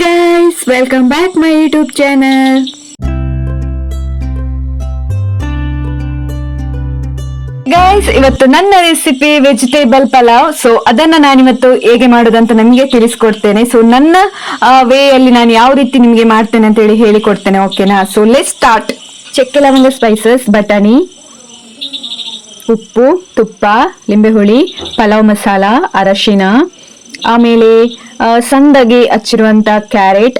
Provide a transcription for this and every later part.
guys, welcome back my YouTube channel. Guys, ಇವತ್ತು ನನ್ನ recipe vegetable pulao. So ಅದನ್ನ ನಾನಿವತ್ತು ಹೇಗೆ ಮಾಡೋದಂತ ನಿಮಗೆ ತಿಳಿಸ್ಕೊಡ್ತೇನೆ. ಸೊ ನನ್ನ ವೇ ಅಲ್ಲಿ ನಾನು ಯಾವ ರೀತಿ ನಿಮಗೆ ಮಾಡ್ತೇನೆ ಅಂತ ಹೇಳಿ ಹೇಳಿಕೊಡ್ತೇನೆ, ಓಕೆನಾ? So let's start. ಚಕ್ಕೆ ಲವಂಗ ಸ್ಪೈಸಸ್, ಬಟಾಣಿ, ಉಪ್ಪು, ತುಪ್ಪ, ಲಿಂಬೆಹುಳಿ, ಪಲಾವ್ ಮಸಾಲ, ಅರಶಿನ, ಆಮೇಲೆ ಸಣ್ಣಗೆ ಹಚ್ಚಿರುವಂತ ಕ್ಯಾರೆಟ್,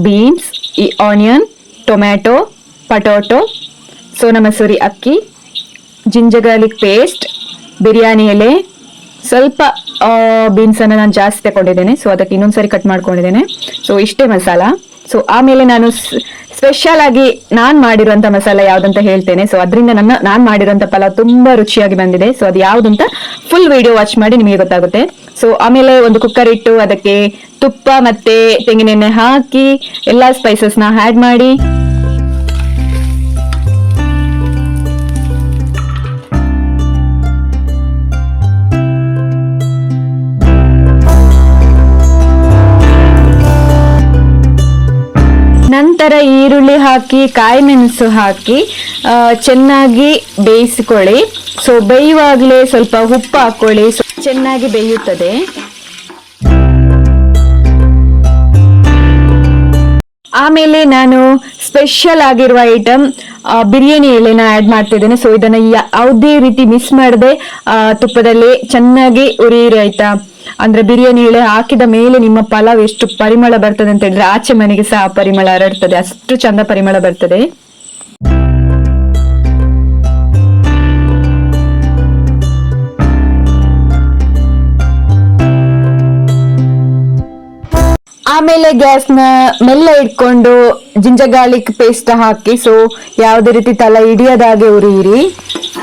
ಬೀನ್ಸ್, ಈ ಆನಿಯನ್, ಟೊಮ್ಯಾಟೊ, ಪಟೋಟೊ, ಸೋನಾ ಮಸೂರಿ ಅಕ್ಕಿ, ಜಿಂಜರ್ ಗಾರ್ಲಿಕ್ ಪೇಸ್ಟ್, ಬಿರಿಯಾನಿ ಎಲೆ, ಸ್ವಲ್ಪ ಬೀನ್ಸ್ ಅನ್ನು ನಾನು ಜಾಸ್ತಿ ತಗೊಂಡಿದ್ದೇನೆ. ಸೊ ಅದಕ್ಕೆ ಇನ್ನೊಂದ್ಸರಿ ಕಟ್ ಮಾಡ್ಕೊಂಡಿದ್ದೇನೆ. ಸೊ ಇಷ್ಟೇ ಮಸಾಲ. ಸೊ ಆಮೇಲೆ ನಾನು ಸ್ಪೆಷಲ್ ಆಗಿ ನಾನ್ ಮಾಡಿರುವಂತ ಮಸಾಲ ಯಾವ್ದಂತ ಹೇಳ್ತೇನೆ. ಸೊ ಅದರಿಂದ ನಾನ್ ಮಾಡಿರುವಂತ ಪಲಾವ್ ತುಂಬಾ ರುಚಿಯಾಗಿ ಬಂದಿದೆ. ಸೊ ಅದು ಯಾವ್ದಂತ ಫುಲ್ ವಿಡಿಯೋ ವಾಚ್ ಮಾಡಿ ನಿಮಗೆ ಗೊತ್ತಾಗುತ್ತೆ. ಸೊ ಆಮೇಲೆ ಒಂದು ಕುಕ್ಕರ್ ಇಟ್ಟು ಅದಕ್ಕೆ ತುಪ್ಪ ಮತ್ತೆ ತೆಂಗಿನೆಣ್ಣೆ ಹಾಕಿ ಎಲ್ಲಾ ಸ್ಪೈಸಸ್ ನ ಆಡ್ ಮಾಡಿ ನಂತರ ಈರುಳ್ಳಿ ಹಾಕಿ ಕಾಯಿ ಮೆಣಸು ಹಾಕಿ ಚೆನ್ನಾಗಿ ಬೇಯಿಸಿಕೊಳ್ಳಿ. ಸೊ ಬೇಯುವಾಗಲೇ ಸ್ವಲ್ಪ ಉಪ್ಪು ಹಾಕೊಳ್ಳಿ, ಚೆನ್ನಾಗಿ ಬೇಯುತ್ತದೆ. ಆಮೇಲೆ ನಾನು ಸ್ಪೆಷಲ್ ಆಗಿರುವ ಐಟಮ್ ಬಿರಿಯಾನಿ ಎಲೆನ ಆಡ್ ಮಾಡ್ತಿದ್ದೇನೆ. ಸೊ ಇದನ್ನ ಯಾವುದೇ ರೀತಿ ಮಿಸ್ ಮಾಡದೆ ತುಪ್ಪದಲ್ಲಿ ಚೆನ್ನಾಗಿ ಉರಿಯಿರಿ, ಆಯ್ತಾ? ಅಂದ್ರೆ ಬಿರಿಯಾನಿ ಎಲೆ ಹಾಕಿದ ಮೇಲೆ ನಿಮ್ಮ ಪಲಾವ್ ಎಷ್ಟು ಪರಿಮಳ ಬರ್ತದೆ ಅಂತ ಹೇಳಿದ್ರೆ ಆಚೆ ಮನೆಗೆ ಸಹ ಪರಿಮಳ ಹರಡ್ತದೆ, ಅಷ್ಟು ಚಂದ ಪರಿಮಳ ಬರ್ತದೆ. ಆಮೇಲೆ ಗ್ಯಾಸ್ನ ಮೆಲ್ಲ ಇಟ್ಕೊಂಡು ಜಿಂಜರ್ ಗಾರ್ಲಿಕ್ ಪೇಸ್ಟ್ ಹಾಕಿ ಸೊ ಯಾವುದೇ ರೀತಿ ತಲೆ ಹಿಡಿಯದಾಗೆ ಉರಿಯಿರಿ.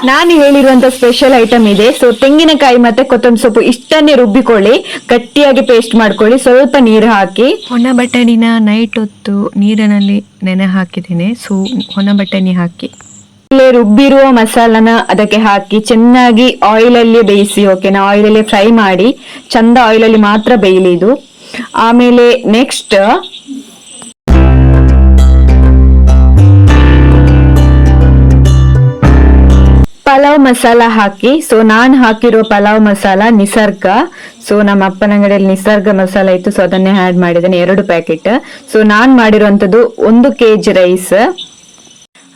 ನಾನು ಹೇಳಿರುವಂತ ಸ್ಪೆಷಲ್ ಐಟಮ್ ಇದೆ. ಸೊ ತೆಂಗಿನಕಾಯಿ ಮತ್ತೆ ಕೊತ್ತಂಬರಿ ಸೊಪ್ಪು ಇಷ್ಟನ್ನೇ ರುಬ್ಬಿಕೊಳ್ಳಿ, ಗಟ್ಟಿಯಾಗಿ ಪೇಸ್ಟ್ ಮಾಡ್ಕೊಳ್ಳಿ. ಸ್ವಲ್ಪ ನೀರು ಹಾಕಿ ಒಣ ಬಟಾಣಿನ ನೈಟ್ ಹೊತ್ತು ನೀರಿನಲ್ಲಿ ನೆನೆ ಹಾಕಿದ್ದೇನೆ. ಸೊ ಒಣ ಬಟಾಣಿ ಹಾಕಿ ರುಬ್ಬಿರುವ ಮಸಾಲನ ಅದಕ್ಕೆ ಹಾಕಿ ಚೆನ್ನಾಗಿ ಆಯಿಲ್ ಅಲ್ಲಿ ಬೇಯಿಸಿ, ಓಕೆನಾ? ಆಯಿಲ್ ಅಲ್ಲಿ ಫ್ರೈ ಮಾಡಿ ಚಂದ ಆಯಿಲ್ ಅಲ್ಲಿ ಮಾತ್ರ ಬೇಯಲಿ ಇದು. ಆಮೇಲೆ ನೆಕ್ಸ್ಟ್ ಪಲಾವ್ ಮಸಾಲ ಹಾಕಿ. ಸೊ ನಾನ್ ಹಾಕಿರೋ ಪಲಾವ್ ಮಸಾಲ ನಿಸರ್ಗ. ಸೊ ನಮ್ಮ ಅಪ್ಪನ ಅಂಗಡಿಯಲ್ಲಿ ನಿಸರ್ಗ ಮಸಾಲ ಇತ್ತು, ಸೊ ಅದನ್ನೇ ಆಡ್ ಮಾಡಿದ್ದೇನೆ, 2 ಪ್ಯಾಕೆಟ್. ಸೊ ನಾನ್ ಮಾಡಿರುವಂತದ್ದು 1 kg ರೈಸ್.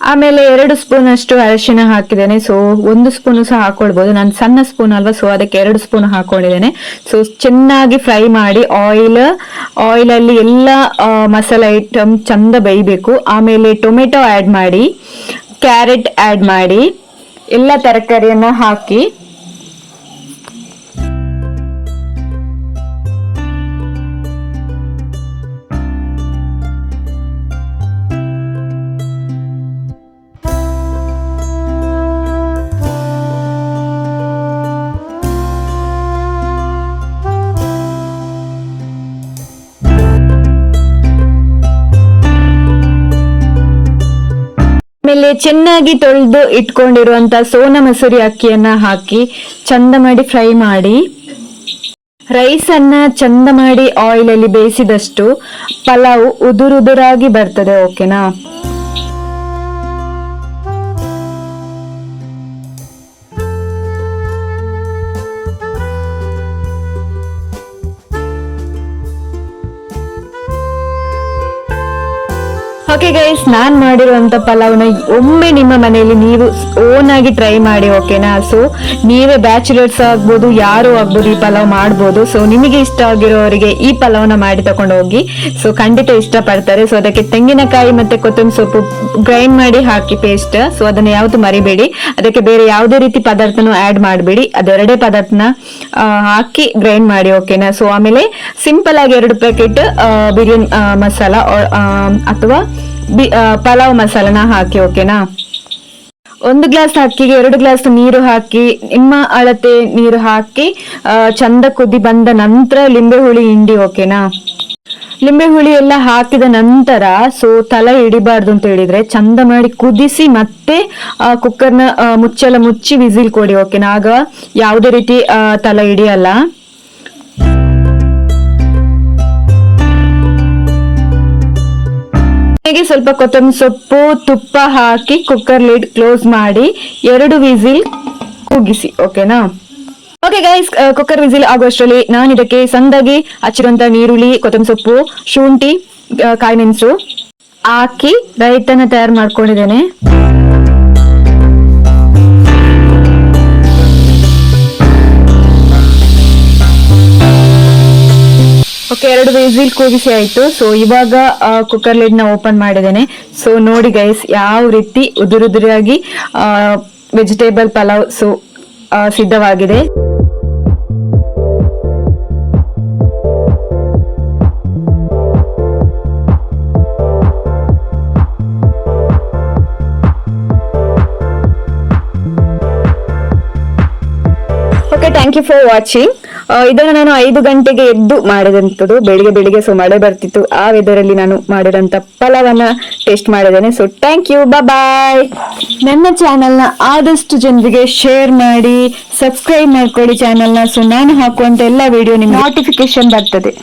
ಆಮೇಲೆ 2 ಸ್ಪೂನ್ ಅಷ್ಟು ಅರಿಶಿನ ಹಾಕಿದ್ದೇನೆ. ಸೊ 1 ಸ್ಪೂನ್ ಸಹ ಹಾಕೊಳ್ಬಹುದು, ನಾನು ಸಣ್ಣ ಸ್ಪೂನ್ ಅಲ್ವಾ, ಸೊ ಅದಕ್ಕೆ 2 ಸ್ಪೂನ್ ಹಾಕೊಂಡಿದ್ದೇನೆ. ಸೊ ಚೆನ್ನಾಗಿ ಫ್ರೈ ಮಾಡಿ ಆಯಿಲ್ ಅಲ್ಲಿ ಎಲ್ಲ ಮಸಾಲ ಐಟಮ್ ಚಂದ ಬೇಯಬೇಕು. ಆಮೇಲೆ ಟೊಮೆಟೊ ಆಡ್ ಮಾಡಿ, ಕ್ಯಾರೆಟ್ ಆಡ್ ಮಾಡಿ, ಎಲ್ಲ ತರಕಾರಿಯನ್ನ ಹಾಕಿ ಆಮೇಲೆ ಚೆನ್ನಾಗಿ ತೊಳೆದು ಇಟ್ಕೊಂಡಿರುವಂತ ಸೋನಾ ಮಸೂರಿ ಅಕ್ಕಿಯನ್ನ ಹಾಕಿ ಚಂದ ಮಾಡಿ ಫ್ರೈ ಮಾಡಿ. ರೈಸ್ ಅನ್ನ ಚಂದ ಮಾಡಿ ಆಯಿಲ್ ಅಲ್ಲಿ ಬೇಯಿಸಿದಷ್ಟು ಪಲಾವ್ ಉದುರಾಗಿ ಬರ್ತದೆ, ಓಕೆನಾ? ಓಕೆ ಗೈಸ್, ನಾನ್ ಮಾಡಿರುವಂತ ಪಲಾವ್ನ ಒಮ್ಮೆ ನಿಮ್ಮ ಮನೆಯಲ್ಲಿ ನೀವು ಓನ್ ಆಗಿ ಟ್ರೈ ಮಾಡಿ, ಓಕೆನಾ? ಸೊ ನೀವೇ ಬ್ಯಾಚುಲರ್ಸ್ ಆಗ್ಬೋದು, ಯಾರು ಆಗ್ಬೋದು, ಈ ಪಲಾವ್ ಮಾಡ್ಬೋದು. ಸೊ ನಿಮಗೆ ಇಷ್ಟ ಆಗಿರೋರಿಗೆ ಈ ಪಲಾವ್ನ ಮಾಡಿ ತಕೊಂಡು ಹೋಗಿ. ಸೊ ಖಂಡಿತ ಇಷ್ಟ ಪಡ್ತಾರೆ. ಸೊ ಅದಕ್ಕೆ ತೆಂಗಿನಕಾಯಿ ಮತ್ತೆ ಕೊತ್ತಂಬರಿ ಸೊಪ್ಪು ಗ್ರೈಂಡ್ ಮಾಡಿ ಹಾಕಿ ಪೇಸ್ಟ್. ಸೊ ಅದನ್ನ ಯಾವತ್ತೂ ಮರಿಬೇಡಿ. ಅದಕ್ಕೆ ಬೇರೆ ಯಾವುದೇ ರೀತಿ ಪದಾರ್ಥನೂ ಆಡ್ ಮಾಡಬೇಡಿ, ಅದೆರಡೇ ಪದಾರ್ಥನ ಹಾಕಿ ಗ್ರೈಂಡ್ ಮಾಡಿ, ಓಕೆನಾ? ಸೊ ಆಮೇಲೆ ಸಿಂಪಲ್ ಆಗಿ 2 ಪ್ಯಾಕೆಟ್ ಬಿರಿಯಾನಿ ಮಸಾಲ ಅಥವಾ ಪಲಾವ್ ಮಸಾಲನ ಹಾಕಿ, ಓಕೆನಾ? 1 ಗ್ಲಾಸ್ ಅಕ್ಕಿಗೆ 2 ಗ್ಲಾಸ್ ನೀರು ಹಾಕಿ, ನಿಮ್ಮ ಅಳತೆ ನೀರು ಹಾಕಿ ಚಂದ ಕುದಿ ಬಂದ ನಂತರ ಲಿಂಬೆ ಹುಳಿ ಹಿಂಡಿ, ಓಕೆನಾ? ಲಿಂಬೆ ಹುಳಿ ಎಲ್ಲ ಹಾಕಿದ ನಂತರ ಸೊ ತಲೆ ಹಿಡಿಬಾರ್ದು ಅಂತ ಹೇಳಿದ್ರೆ ಚಂದ ಮಾಡಿ ಕುದಿಸಿ ಮತ್ತೆ ಕುಕ್ಕರ್ನ ಮುಚ್ಚಳ ಮುಚ್ಚಿ ವಿಸಿಲ್ ಕೊಡಿ, ಓಕೆನಾ? ಆಗ ಯಾವುದೇ ರೀತಿ ತಲೆ ಹಿಡಿಯಲ್ಲ. ಹಾಗೆ ಸ್ವಲ್ಪ ಕೊತ್ತಂಬರಿ ಸೊಪ್ಪು, ತುಪ್ಪ ಹಾಕಿ ಕುಕ್ಕರ್ ಲಿಡ್ ಕ್ಲೋಸ್ ಮಾಡಿ 2 ವಿಸಿಲ್ ಕೂಗಿಸಿ. ಓಕೆನಾ? ಓಕೆ ಗೈಸ್, ಕುಕ್ಕರ್ ವಿಸಿಲ್ ಆಗುವಷ್ಟರಲ್ಲಿ ನಾನು ಇದಕ್ಕೆ ಸಣ್ಣದಾಗಿ ಹಚ್ಚಿರುವಂತ ನೀರುಳ್ಳಿ, ಕೊತ್ತಂಬರಿ ಸೊಪ್ಪು, ಶುಂಠಿ, ಕಾಯಿ ಮೆಣಸು ಹಾಕಿ ರೈತನ ತಯಾರು ಮಾಡ್ಕೊಂಡಿದ್ದೇನೆ. ಓಕೆ, 2 ವಿಸಿಲ್ ಕೂಗಿಸಿ ಆಯ್ತು. ಸೊ ಇವಾಗ ಕುಕ್ಕರ್ ಲಿಡ್ ನ ಓಪನ್ ಮಾಡಿದ್ದೇನೆ. ಸೊ ನೋಡಿ ಗೈಸ್, ಯಾವ ರೀತಿ ಉದುರುದುರಾಗಿ ವೆಜಿಟೇಬಲ್ ಪಲಾವ್ ಸಿದ್ಧವಾಗಿದೆ. Okay, thank you for watching. ಇದನ್ನು ನಾನು 5 ಗಂಟೆಗೆ ಎದ್ದು ಮಾಡಿದಂಥದ್ದು, ಬೆಳಿಗ್ಗೆ. ಸೊ ಮಳೆ ಬರ್ತಿತ್ತು, ಆ ವೆದರ್ ಅಲ್ಲಿ ನಾನು ಮಾಡಿದಂತ ಪಲಾವನ್ನ ಟೇಸ್ಟ್ ಮಾಡಿದ್ದೇನೆ. ಸೊ ಥ್ಯಾಂಕ್ ಯು, ಬಾಯ್. ನನ್ನ ಚಾನೆಲ್ನ ಆದಷ್ಟು ಜನರಿಗೆ ಶೇರ್ ಮಾಡಿ, ಸಬ್ಸ್ಕ್ರೈಬ್ ಮಾಡ್ಕೊಳ್ಳಿ ಚಾನೆಲ್ನ. ಸೊ ನಾನು ಹಾಕುವಂತ ಎಲ್ಲ ವಿಡಿಯೋ ನಿಮ್ಗೆ ನೋಟಿಫಿಕೇಶನ್ ಬರ್ತದೆ.